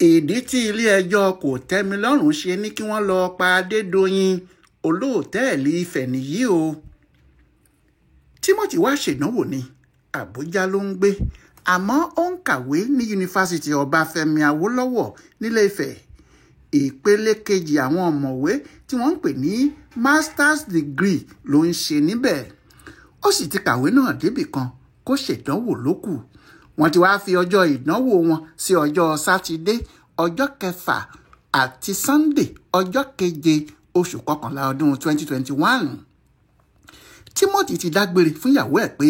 ìdí tí ilé-ẹjọ́ kòtẹ́milọ́rùn ṣe ní kí wọ́n lọ pa Adédoyin olóòtẹ́ẹ̀lì Ifẹ̀ nìyí o. Timothy wá ṣèdánwò ní Àbújá ló ń gbé àmọ́ ó ń kàwé ní yunifásitì Ọbáfẹ́mi Awólọ́wọ̀ nílé Ifẹ̀. Ìpele kejì àwọn ọ̀mọ̀wé tí wọ́n ń pè ní masters degree ló ń ṣe níbẹ̀. Ó sì ti kàwé náà débì kan kó ṣèdánwò lókù. Wọ́n ti wá fi ọjọ́ ìdánwò wọn sí ọjọ́ Sátidé ọjọ́ 6 àti Sunday ọjọ́ 7 oṣù kọkànlá ọdún 2021. Timothy ti dágbére fún ìyàwó ẹ̀ pé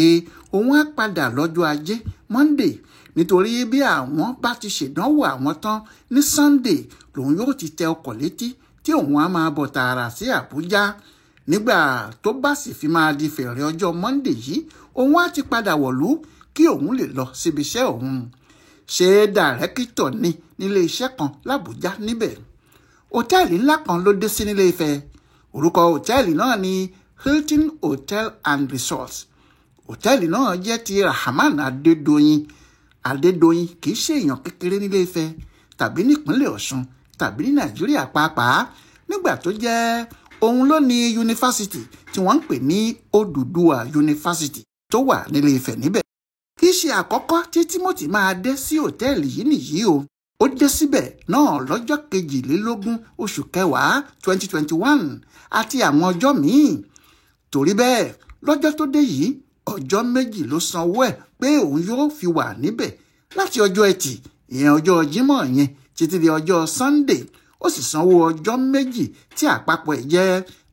òun á padà lọ́jọ́ Ajé Monday nítorí bí àwọn bá ti ṣèdánwò àwọn tán ní Sunday lòun yóò ti tẹ ọkọ̀ létí tí òun á máa bọ̀ tààrà sí Àbújá. Nígbà tó bá sì fi máa di fẹ̀rẹ̀ ọjọ́ Monday yìí òun á ti padà wọ̀lú kí òun lè lọ síbi iṣẹ́ òun. Ṣé dàrẹ́kítọ̀ ni nílé iṣẹ́ kan l'Àbújá níbẹ̀. Hòtẹ́ẹ̀lì ńlá kan ló dé sí nílé Ifẹ̀. Orúkọ hòtẹ́ẹ̀lì náà ni Hilton Hotel and Resorts. Hòtẹ́ẹ̀lì náà jẹ́ ti Rahman Adédoyin. Adédoyin kì í ṣe èèyàn kékeré nílé Ifẹ̀ tàbí nípínlẹ̀ Ọ̀ṣun tàbí ní Nàìjíríà pàápàá nígbà tó jẹ́ òun ló ní yunifásitì tí wọ́n ń pè ní Odùduwà yunifásitì tó wà nílé Ifẹ̀ níbẹ̀. Kì í ṣe àkọ́kọ́ tí Timothy máa dé sí hòtẹ́ẹ̀lì yìí nìyí o. Ó dé síbẹ̀ náà lọ́jọ́ 22 oṣù kẹwàá 2021 àti àwọn ọjọ́ míì. Torí bẹ́ẹ̀ lọ́jọ́ tó dé yìí ọjọ́ 2 ló sanwó ẹ̀ pé òun yóò fi wà níbẹ̀ láti ọjọ́ Ẹtì ìyẹn ọjọ́ Jímọ̀ yẹn títí di ọjọ́ Sunday. Ó sì sanwó ọjọ́ 2 tí àpapọ̀ ẹ̀ jẹ́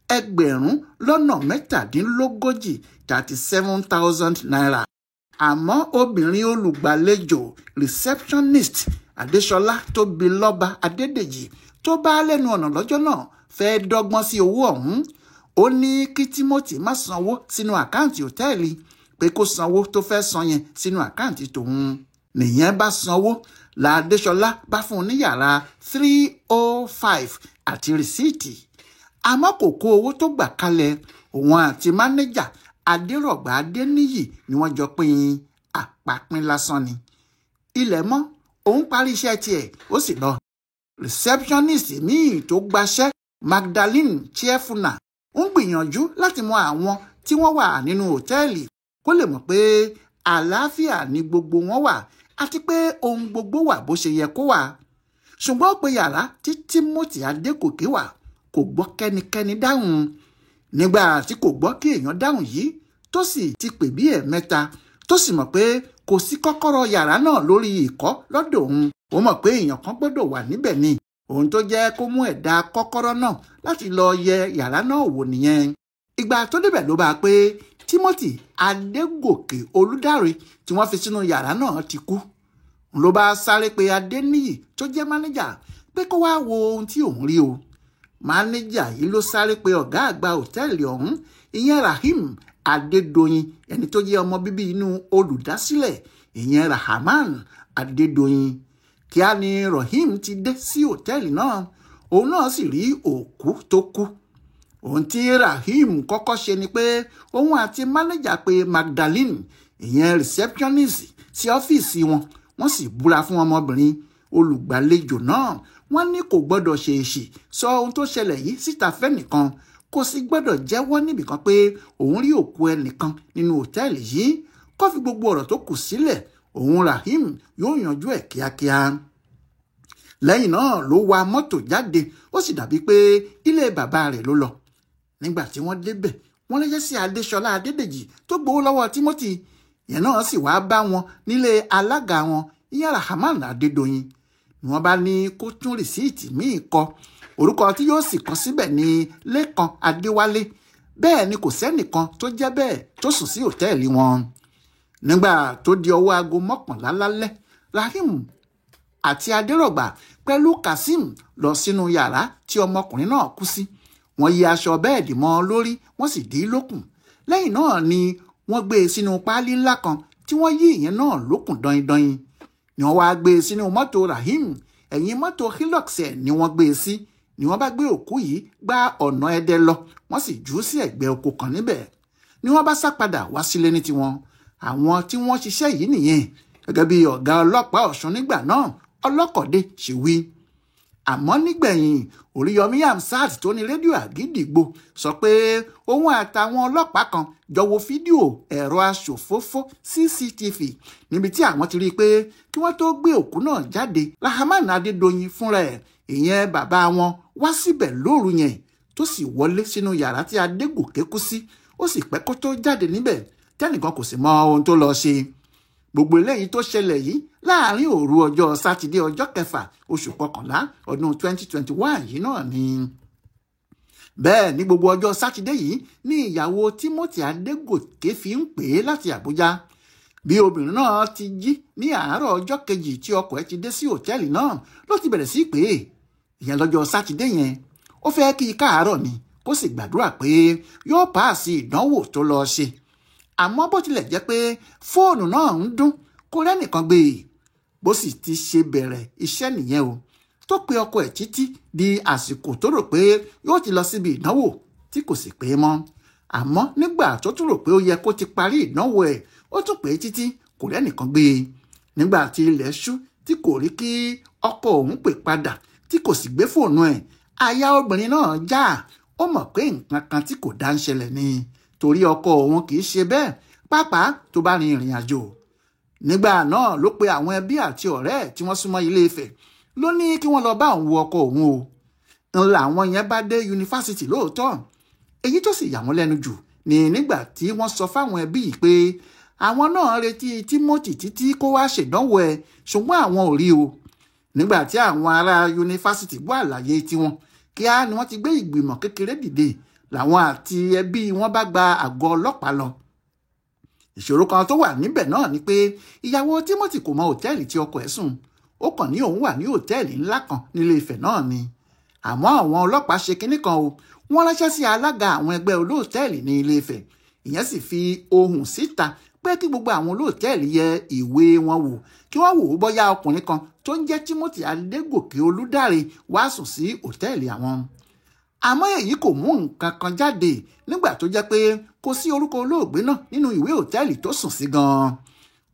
37,000 37,000 naira. Àmọ́ obìnrin olùgbàlejò receptionist Adéṣọlá Tóbilọ́ba Adédèjì tó bá lẹ́nu ọ̀nà lọ́jọ́ náà fẹ́ dọ́gbọ́n sí owó ọ̀hún. Ó ní kí Timothy má sanwó sínú àkáǹtì hòtẹ́ẹ̀lì pé kó sanwó tó fẹ́ san yẹn sínú àkáǹtì tòun. Nìyẹn bá sanwó la Adéṣọlá bá fún un ní yàrá 305 àti rìsíìtì. Àmọ́ kò kó owó tó gbà kalẹ̀. Òun àti mánéjà Adérọ̀gbà Adéníyì ni wọ́n jọ pín àpapín lásán ni. Ilẹ̀ mọ́ òun parí iṣẹ́ tiẹ̀ ó sì lọ. Receptionist míì tó gbaṣẹ́ Magdalene Chiefuna ń gbìyànjú láti mọ àwọn tí wọ́n wà nínú hòtẹ́ẹ̀lì kó lè mọ̀ pé àlàáfíà ni gbogbo wọn wà àti pé ohun gbogbo wà bó ṣe yẹ kó wà. Ṣùgbọ́n ó pe yàrá tí Timothy Adégòkè wà kò gbọ́ kẹ́nikẹ́ni dáhùn. Nígbà tí kò gbọ́ kí èèyàn dáhùn yìí tó sì ti pè bí ẹ̀mẹ́ta tó sì mọ̀ pé kò sí kọ́kọ́rọ́ yàrá náà lórí ìkọ́ lọ́dọ̀ òun. Ó mọ̀ pé èèyàn kan gbọ́dọ̀ wà níbẹ̀ ni. Ohun tó jẹ́ kó mú ẹ̀dá kọ́kọ́rọ́ náà láti lọ yẹ yàrá náà wò nìyẹn. Ìgbà tó débẹ̀ ló bá pé Timothy Adégòkè Olúdáre tí wọ́n fi sínú yàrá náà ti kú. Ló bá sáré pé Adéníyì tó jẹ́ mánéjà pé kó wá wo ohun tí òun rí o. Mánéjà yìí ló sáré pé ọ̀gá àgbà hòtẹ́ẹ̀lì ọ̀hún ìyẹn Rahim Adédoyin ẹni tó jẹ́ ọmọ bíbí inú olùdásílẹ̀ ìyẹn Rahman Adédoyin. Kíá ni Rahim ti dé sí hòtẹ́ẹ̀lì náà. Òun náà sì rí òkú tó kú. Ohun tí Rahim kọ́kọ́ ṣe ni pé òun àti mánéjà pé Magdalene ìyẹn receptionist sí ọ́fíìsì wọn. Wọ́n sì búra fún ọmọbìnrin olùgbàlejò náà. Wọ́n ní kò gbọ́dọ̀ ṣèèṣì sọ ohun tó ṣẹlẹ̀ yìí síta fẹ́nìkan. Kò sì gbọ́dọ̀ jẹ́wọ́ níbìkan pé òun rí òkú ẹnìkan nínú hòtẹ́ẹ̀lì yìí. Kó fi gbogbo ọ̀rọ̀ tó kù sílẹ̀ òun Rahim yóò yanjú ẹ̀ kíákíá. Lẹ́yìn náà ló wa mọ́tò jáde. Ó sì dàbí pé ilé bàbá rẹ̀ ló lọ. Nígbà tí wọ́n débẹ̀ wọ́n ránṣẹ́ sí Adéṣọlá Adédèjì tó gbowó lọ́wọ́ Timothy. Ìyẹn náà sì wá bá wọn nílé alága wọn ìyẹn Rahman Adédoyin. Ni wọ́n bá ní kó tún rìsíìtì míì kọ. Orúkọ tí yóò sì kọ síbẹ̀ ni Lékan Adéwálé. Bẹ́ẹ̀ ni kò sẹ́nìkan tó jẹ́ bẹ́ẹ̀ tó sùn sí hòtẹ́ẹ̀lì wọn. Nígbà tó di ọwọ́ aago 11 lálẹ́ Rahim àti Adérọ̀gbà pẹ̀lú Kasim lọ sínú yàrá tí ọmọkùnrin náà kú sí. Wọ́n yí aṣọ bẹ́ẹ̀dì mọ́ lórí wọ́n sì dí lókùn. Lẹ́yìn náà ni wọ́n gbé e sínú páálí ńlá kan tí wọ́n yí ìyẹn náà lókùn dọ̀yìndọ̀yìn. Ni wọ́n wá gbé e sínú mọ́tò Rahim. Ẹ̀yìn mọ́tò Hilux ẹ̀ ni wọ́n gbé e sí. Ni wọ́n bá gbé òkú yìí gba ọ̀nà Ẹdẹ lọ. Wọ́n sì jù ú sí ẹ̀gbẹ́ oko kan níbẹ̀. Ni wọ́n bá sá padà wá sílé ní tiwọn. Àwọn tí wọ́n ṣiṣẹ́ yìí nìyẹn. Gẹ́gẹ́ bí ọ̀gá ọlọ́pàá Ọ̀ṣun nígbà náà Ọlọ́kọ̀dé ṣe wí. Àmọ́ nígbẹ̀yìn Oríyọmí Hamzat tó ní rédíò Àgídìgbò sọ pé òun àtàwọn ọlọ́pàá kan jọ wo fídíò ẹ̀rọ aṣòfófó CCTV níbi tí àwọn ti rí i pé kí wọ́n tó gbé òkú náà jáde Rahman Adédoyin fúnra ẹ̀ ìyẹn bàbá wọn wá síbẹ̀ lóru yẹn tó sì wọlé sínú yàrá tí Adégòkè kú sí ó sì pẹ́ kó tó jáde níbẹ̀ tẹ́nìkan kò sì mọ ohun tó lọ ṣe. Gbogbo eléyìí tó ṣẹlẹ̀ yìí láàrin òru ọjọ́ sátidé ọjọ́ 6 oṣù kọkànlá ọdún 2021 yìí náà ni. Bẹ́ẹ̀ ní gbogbo ọjọ́ sátidé yìí ní ìyàwó Timothy Adégòkè fi ń pè é láti Àbújá. Bí obìnrin náà ti jí ní àárọ̀ ọjọ́ kejì tí ọkọ ẹ̀ ti dé sí òtẹ́ẹ̀lì náà ló ti bẹ̀rẹ̀ sí pé ìyẹn lọ́jọ́ sátidé yẹn ó fẹ́ kí i káàárọ̀ ni kó sì gbàdúrà pé yóò páàsì ìdánwò tó lọ ṣe. Àmọ́ bó tilẹ̀ jẹ́ pé fóònù náà ń dún kò rẹ́nìkan gbé e bó sì ti ṣe bẹ̀rẹ̀ iṣẹ́ nìyẹn o tó pe ọkọ ẹ̀ títí di àsìkò tó rò pé yóò ti lọ síbi ìdánwò tí kò sì pé mọ́. Àmọ́ nígbà tó tún rò pé ó yẹ kó ti parí ìdánwò ẹ̀ ó tún pè é títí kò rẹ́nìkan gbé e. Nígbà tí ilẹ̀ ṣú tí kò rí kí ọkọ òun pè padà tí kò sì gbé fóònù ẹ̀ àyà obìnrin náà já ó mọ̀ pé nǹkan kan tí kò dá ń ṣẹlẹ̀ ni torí ọkọ òun kì í ṣe bẹ́ẹ̀ pàápàá tó bá rin ìrìn àjò. Nígbà náà ló pe àwọn ẹbí àti ọ̀rẹ́ tí wọ́n súnmọ́ Ilé Ifẹ̀ ló ní kí wọ́n lọ bá òun wo ọkọ òun o. Ńlá àwọn yẹn bá dé yunifásitì lóòótọ́. Èyí tó sì yà wọ́n lẹ́nu jù ni nígbà tí wọ́n sọ fáwọn ẹbí yìí pé àwọn náà retí Timothy títí kó wá ṣèdánwò ẹ̀ ṣùgbọ́n àwọn ò rí o. Nígbà tí àwọn ará yunifásitì gbọ́ àlàyé tiwọn kíá ni wọ́n ti gbé ìgbìmọ̀ kékeré dìde làwọn àti ẹbí wọn bá gba àgọ́ ọlọ́pàá lọ. Ìṣòro kan tó wà níbẹ̀ náà ni pé ìyàwó Timothy kò mọ òtẹ́ẹ̀lì tí ọkọ ẹ̀ sùn ó kàn ní òun wà ní òtẹ́ẹ̀lì ńlá kan nílé Ifẹ̀ náà ni. Àmọ́ àwọn ọlọ́pàá ṣe kinní kan o wọ́n ránṣẹ́ sí alága àwọn ẹgbẹ́ olóòtẹ́ẹ̀lì ní Ilé Ifẹ̀ ìyẹn sì fi ohùn síta pé kí gbogbo àwọn olóòtẹ́ẹ̀lì yẹ ìwé wọn wò kí wọ́n wò ó bóyá ọkùnrin kan tó ń jẹ́ Timothy Adégòkè Olúdáre wá sùn sí òtẹ́ẹ̀lì àwọn. Àmọ́ èyí kò mú nǹkan kan jáde nígbà tó jẹ́ pé kò sí orúkọ olóògbé náà nínú ìwé òtẹ́ẹ̀lì tó sùn sí gan-an.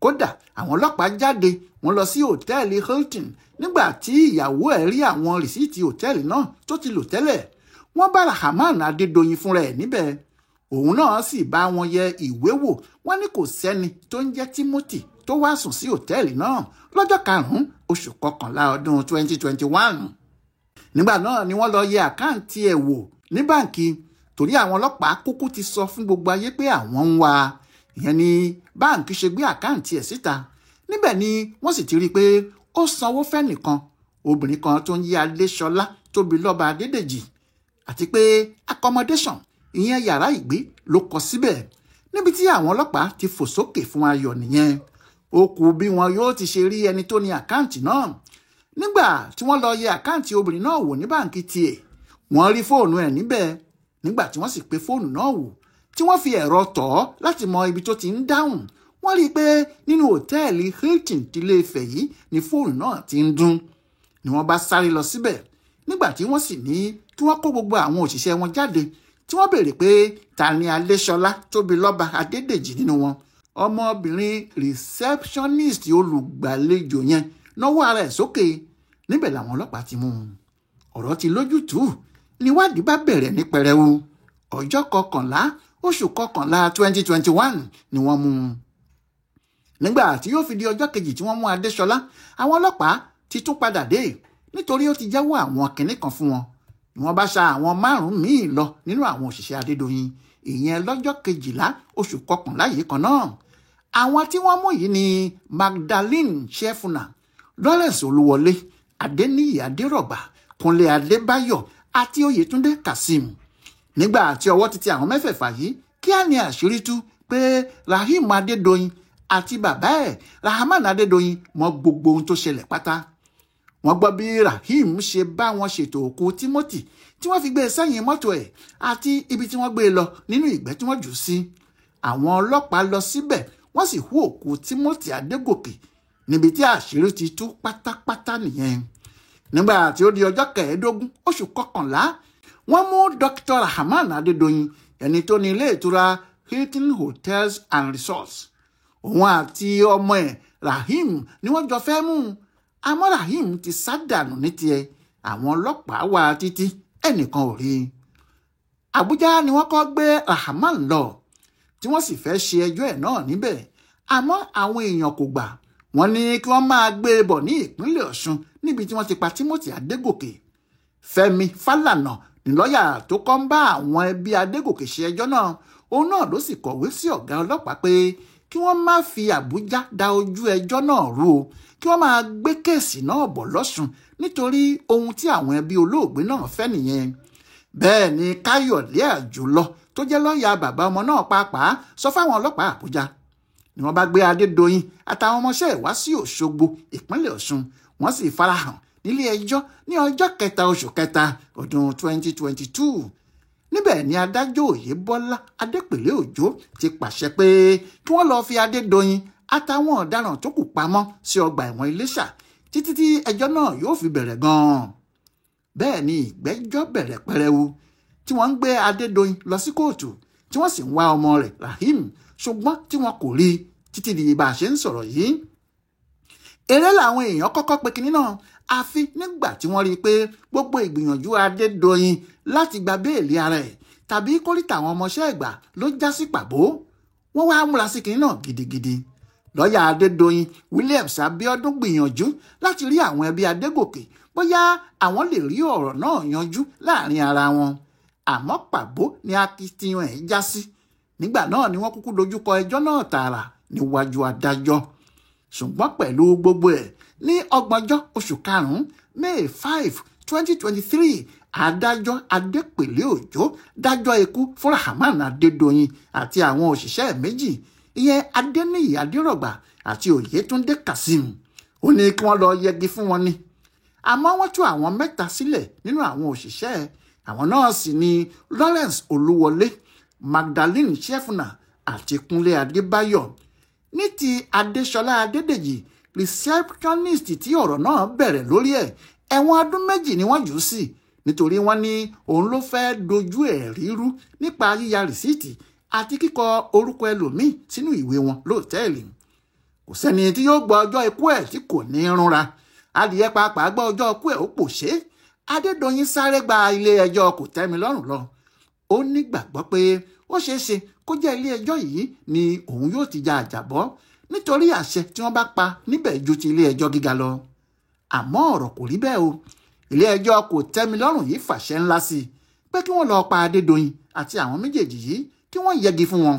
Kódà àwọn ọlọ́pàá jáde wọ́n lọ sí òtẹ́ẹ̀lì Hilton nígbà tí ìyàwó ẹ̀ rí àwọn rìsíìtì òtẹ́ẹ̀lì náà tó ti lò tẹ́lẹ̀. Wọ́n bá Rahman Adédoyin fúnra ẹ̀ níbẹ̀. Òun náà sì bá wọn yẹ ìwé wò wọ́n ní kò sẹ́ni tó ń jẹ́ Timothy tó wá sùn sí òtẹ́ẹ̀lì náà lọ́jọ́ 5 oṣù kọkànlá ọdún 2021. Nígbà náà ni wọ́n lọ yẹ àkáǹtì ẹ̀ wò ní báǹkì torí àwọn ọlọ́pàá kúkú ti sọ fún gbogbo ayé pé àwọn ń wá. Ìyẹn ni báǹkì ṣe gbé àkáǹtì ẹ̀ síta. Níbẹ̀ ni wọ́n sì ti rí i pé ó sanwó fẹ́nìkan obìnrin kan tó ń yí Adéṣọlá Tóbilọ́ba Adédèjì àti pé accommodation ìyẹn yàrá ìgbé ló kọ síbẹ̀. Níbi tí àwọn ọlọ́pàá ti fò sókè fún ayọ̀ nìyẹn. Ó kù bí wọn yóò ti ṣe rí ẹni tó ní àkáǹtì náà. Nígbà tí wọ́n lọ yẹ àkáǹtì obìnrin náà wò ní báǹkì tiẹ̀ wọ́n rí fóònù ẹ̀ níbẹ̀. Nígbà tí wọ́n sì pe fóònù náà wò tí wọ́n fi ẹ̀rọ tọ̀ ọ́ láti mọ ibi tó ti ń dáhùn wọ́n rí i pé nínú òtẹ́ẹ̀lì Hilton ti Ilé Ifẹ̀ yìí ni fóònù náà ti ń dún. Ni wọ́n bá sáré lọ síbẹ̀ nígbà tí wọ́n sì ní kí wọ́n kó gbogbo àwọn òṣìṣẹ́ wọn jáde tí wọ́n béèrè pé ta ni Adéṣọlá Tóbilọ́ba Adédèjì nínú wọn. Ọmọbìnrin receptionist olùgbàlejò yẹn náwó ara ẹ̀ sókè. Níbẹ̀ làwọn ọlọ́pàá ti mú un. Ọ̀rọ̀ ti lójútùú níwádìí bá bẹ̀rẹ̀ ní pẹrẹwu. Ọjọ́ 11 oṣù kọkànlá 2021 ni wọ́n mú un. Nígbà tí yóò fi di ọjọ́ kejì tí wọ́n mú Adéṣọlá àwọn ọlọ́pàá ti tún padà dé nítorí ó ti jẹ́wọ́ àwọn kinní kan fún wọn. Ni wọ́n bá ṣa àwọn 5 míì lọ nínú àwọn òṣìṣẹ́ Adédoyin ìyẹn lọ́jọ́ 12 oṣù kọkànlá yìí kan náà. Àwọn tí wọ́n mú yìí ni Magdalene Shefuna, Lawrence Olúwọlé, Adéníyì Adérọ̀gbà, Kúnlé Adébáyọ̀ àti Oyètúndé Kasim. Nígbà tí ọwọ́ ti tẹ àwọn mẹ́fẹ̀ẹ̀fà yìí kíá ni àṣírí tú pé Rahim Adédoyin àti bàbá ẹ̀ Rahman Adédoyin mọ gbogbo ohun tó ṣẹlẹ̀ pátá. Wọ́n gbọ́ bí Rahim ṣe bá wọn ṣètò òkú Timothy tí wọ́n fi gbé e sẹ́yìn mọ́tò ẹ̀ àti ibi tí wọ́n gbé e lọ nínú ìgbẹ́ tí wọ́n jù sí. Àwọn ọlọ́pàá lọ síbẹ̀ wọ́n sì hú òkú Timothy Adégòkè níbi tí àṣírí ti tú pátápátá nìyẹn. Nígbà tí ó di ọjọ́ 15 oṣù kọkànlá wọ́n mú Dr. Rahman Adédoyin ẹni tó ní ilé ìtura Hilton Hotels and Resorts. Òun àti ọmọ ẹ̀ Rahim ni wọ́n jọ fẹ́ mú àmọ́ Rahim ti sá dànù ní tiẹ̀, àwọn ọlọ́pàá wá títí ẹnìkan ò rí. Àbújá ni wọ́n kọ́ gbé Rahman lọ tí wọ́n sì fẹ́ ṣe ẹjọ́ ẹ̀ náà níbẹ̀, àmọ́ àwọn èèyàn kò gbà. Wọ́n ní kí wọ́n máa gbé e bọ̀ ní ìpínlẹ̀ Ọ̀ṣun níbi tí wọ́n ti pa Timothy Adégòkè. Fẹ́mi Fálànà ní lọ́ọ̀yà tó kọ́ ń bá àwọn ẹbí Adégòkè ṣe ẹjọ́ náà, òun náà ló sì kọ̀wé sí ọ̀gá ọlọ́pàá pé kí wọ́n má fi Àbújá da ojú ẹjọ́ náà rú o, kí wọ́n máa gbé kéèsì náà bọ̀ lọ́ṣun nítorí ohun tí àwọn ẹbí olóògbé náà fẹ́ nìyẹn. Bẹ́ẹ̀ ni Káyọ̀dé Àjùlọ tó jẹ́ lọ́ọ̀yà bàbá ọmọ náà pàápàá sọ fáwọn ọlọ́pàá Àbújá ni wọ́n bá gbé Adédoyin àtàwọn ọmọọṣẹ́ ẹ̀ wá sí Òṣogbo ìpínlẹ̀ Ọ̀ṣun, wọ́n sì farahàn nílé ẹjọ́ ní ọjọ́ 3 oṣù kẹta ọdún 2022. Níbẹ̀ ni adájọ́ Oyèbọ́lá Adépèlé Òjó ti pàṣẹ pé kí wọ́n lọ́ọ́ fi Adédoyin àtàwọn ọ̀daràn tó kù pamọ́ sí ọgbà ẹ̀wọ̀n Iléṣà títí tí ẹjọ́ náà yóò fi bẹ̀rẹ̀ gan-an. Bẹ́ẹ̀ ni ìgbẹ́jọ́ bẹ̀rẹ̀ pẹrẹwu tí wọ́n ń gbé Adédoyin lọ sí kóòtù tí wọ́n sì ń wá ọmọ rẹ̀ Rahim, ṣùgbọ́n tí wọn kò rí títí di bá a ṣe ń sọ̀rọ̀ yìí. Eré làwọn èèyàn kọ́kọ́ pe kinní náà, àfi nígbà tí wọ́n rí i pé gbogbo ìgbìyànjú Adédoyin láti gba béèlì ara ẹ̀ tàbí kórìtà àwọn ọmọọṣẹ́ ẹ̀gbà ló já sí pàbó. Wọ́n wá múra sí kinní náà gidigidi. Lọ́ọ̀yà Adédoyin Williams Abíọ́dún gbìyànjú láti rí àwọn ẹbí Adégòkè bóyá àwọn lè rí ọ̀rọ̀ náà yanjú láàrin ara wọn, àmọ́ pàbó ni akitiyan ẹ̀ já sí. Nígbà náà ni wọ́n kúkú dojúkọ ẹjọ́ náà tààrà níwájú adájọ́. Ṣùgbọ́n pẹ̀lú gbogbo ẹ̀, ní 30 oṣù karùn-ún May 5, 2023, adájọ́ Adépèlé Òjó dájọ́ ikú fún Rahman Adédoyin àti àwọn òṣìṣẹ́ méjì, ìyẹn Adéníyì Adérọ̀gbà àti Oyètúndé Kazeem. Ó ní kí wọ́n lọ yẹgi fún wọn ni. Àmọ́ wọ́n tú àwọn 3 sílẹ̀ nínú àwọn òṣìṣẹ́. Àwọn náà sì ni Lawrence Olúwọlé, Magdalene Shefuna àti Kúnlé Adébáyọ̀. Ní ti Adéṣọlá Adédèjì, receptionist tí ọ̀rọ̀ náà bẹ̀rẹ̀ lórí ẹ̀, ẹ̀wọ̀n ọdún 2 ni wọ́n jù ú sí nítorí wọ́n ní òun ló fẹ́ dojú ẹ̀ rírú nípa yíya rìsíìtì àti kíkọ orúkọ ẹlòmíì sínú ìwé wọn lóòtẹ́ẹ̀lì. Kò sẹ́ni tí yóò gbọ́ ọjọ́ ikú ẹ̀ tí kò ní rúnra. Adìyẹ pàápàá gbọ́ ọjọ́ ikú ẹ̀ ó pòṣé. Adédoyin sáré gba ilé ẹjọ́ kòtẹ́milọ́rùn lọ. Ó nígbàgbọ́ pé ó ṣeéṣe kó jẹ́ ilé ẹjọ́ yìí ni òun yóò ti ja àjàbọ́ nítorí àṣẹ tí wọ́n bá pa níbẹ̀ ju ti ilé ẹjọ́ gíga lọ. Àmọ́ ọ̀rọ̀ kò rí bẹ́ẹ̀ o. Ilé ẹjọ́ kòtẹ́milọ́rùn yìí fàṣẹ ńlá sí i pé kí wọ́n lọ pa Adédoyin àti àwọn méjèèjì yìí kí wọ́n yẹgi fún wọn.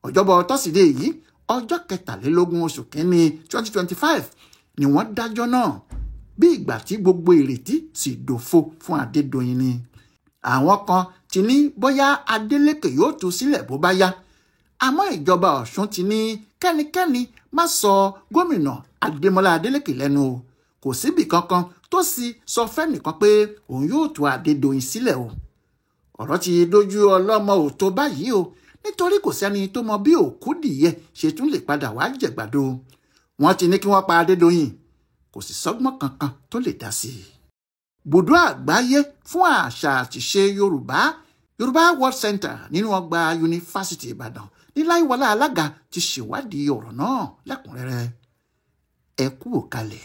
Ọjọ́bọ̀ tọ́sídẹ̀ẹ́ yìí ọjọ́ 23 oṣù kínní 2025 ni wọ́n dájọ́ náà, bí ìgbà tí gbogbo ìrètí sì dòfo fún Adédoyin ni. Àwọn kan ti ní bóyá Adélékè yóò tú sílẹ̀ bó bá yá, àmọ́ ìjọba Ọ̀ṣun ti ní kẹ́nikẹ́ni má sọ gómìnà Adémọ́lá Adélékè lẹ́nu o. Kò síbì kankan tó sì sọ fẹ́nìkan pé òun yóò tú Adédoyin sílẹ̀ o. Ọ̀rọ̀ ti dojú ọlọ́mọ ò tó báyìí o, nítorí kò sẹ́ni tó mọ bí Òkúdìyẹ ṣe tún lè padà wá jẹ̀gbàdo. Wọ́n ti ní kí wọ́n pa Adédoyin, kò sì sọ́gbọ́n kankan tó lè dá sí i. Bùdó àgbáyé fún àṣà àtìṣe Yorùbá World Center nínú ọgbà Yunifásítì Ìbàdàn ní Láìwọlá Alága ti ṣèwádìí ọ̀rọ̀ náà lẹ́kùnrẹ́rẹ́. Ẹ kú òkàlẹ̀.